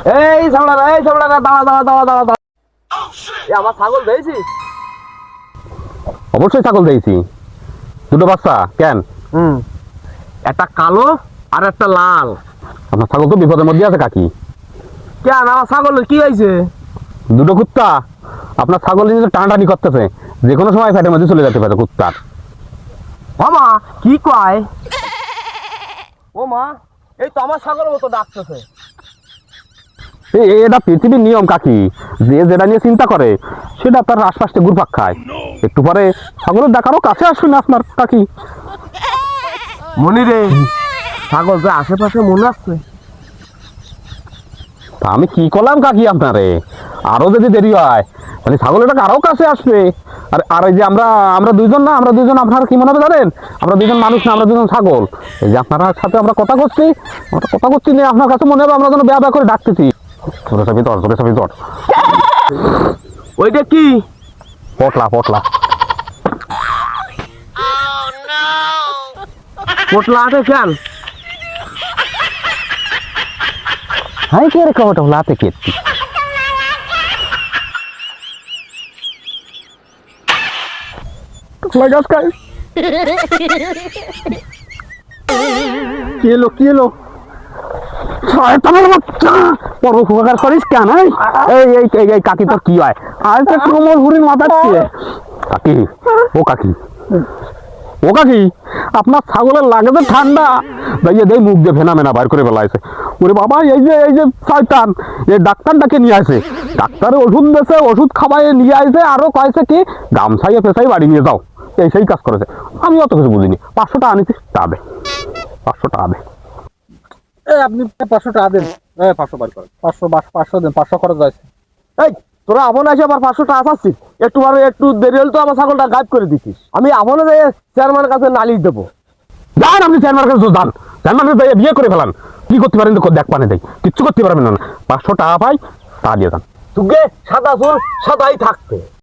এই ছাগলরা দাঁড়া দাঁড়া দাঁড়া দাঁড়া দাঁড়া। আমার ছাগল দিয়েছিস? অবশ্যই ছাগল দিয়েছি, দুটো বাচ্চা। কেন? একটা কালো আর একটা লাল। আপনার ছাগল তো বিপদের মধ্যে আছে কাকি। কেন আমার ছাগলের কি হয়েছে? দুটো কুত্তা আপনার ছাগল নিয়ে টানাটানি করতেছে, যে কোনো সময় ফ্যাটের মধ্যে চলে যেতে পারে কুত্তার। মামা কি কয়? ও মা, এই তো আমার ছাগলের মতো ডাকতেছে। এটা পৃথিবীর নিয়ম কাকি, যে যেটা নিয়ে চিন্তা করে সেটা তার আশপাশে ঘুরপাক খায়। একটু পরে ছাগলের ডাকারও কাছে আসবে না আপনার কাকি। মনি রে, ছাগল যে আশেপাশে মনে আসছে। তা আমি কি করলাম কাকি আপনারে? আরো যদি দেরি হয় তাহলে ছাগলের ডাক আরো কাছে আসবে। আর এই যে আমরা আমরা দুইজন না, আমরা দুইজন আপনার কি মনে হবে জানেন? আমরা দুইজন মানুষ না, আমরা দুজন ছাগল। এই যে আপনার সাথে আমরা কথা করছি, নিয়ে আপনার কাছে মনে হবে আমরা যেন বেয়া বেয়া করে ডাকতেছি। ধরে চাবি ধর। ওইটা কি? পটলা। পোটলা আছে কেন? হাই কে রে পটলা হাতে কেটছি। গাছ খাই। কি এলো? শয়তানের বাচ্চা, বড় উপকার করিস কেন? এই কাকি তো কি হয়? আজ তো কোমল হুড়ির মাথা দিয়ে কাকি। ও কাকি, আপনার ছাগলের লাগে তো ঠান্ডা, দেই মুখ দিয়ে ফেনা বাইর করে ফেলাইছে। ওরে বাবা, এই যে শয়তান, এই ডাক্তারটাকে নিয়ে আসে। ডাক্তারে ওষুধ দিয়েছে, ওষুধ খাওয়াই নিয়ে আসে, আরো কয়েছে কি গামছাইয়ে ফেসাই বাড়ি নিয়ে যাও। সেই কাজ করেছে। আমি অত কিছু বুঝিনি। 500 টাকা আনিছি, তা দে। 500 টাকা দে। আপনি 500 টাকা দেন। 500 বার করেন। 500 দেন, 500 খরচ আছে। এই তোরা আপন আসে আবার 500 টাকা চাচ্ছিস? একটু দেরি হলে তো আমার ছাগলটা গায়েব করে দিছিস। আমি আপনে যে চেয়ারম্যানের কাছে নালিশ দেবো। যান আপনি চেয়ারম্যানের কাছে যান, চেয়ারম্যানের বিয়ে করে ফেলান। কি করতে পারেন তো দেখ পানে দেয়, কিচ্ছু করতে পারবেন না। 500 টাকা পাই, তা দিয়ে যান। তুগে সাদা চুল সাদাই থাকতে।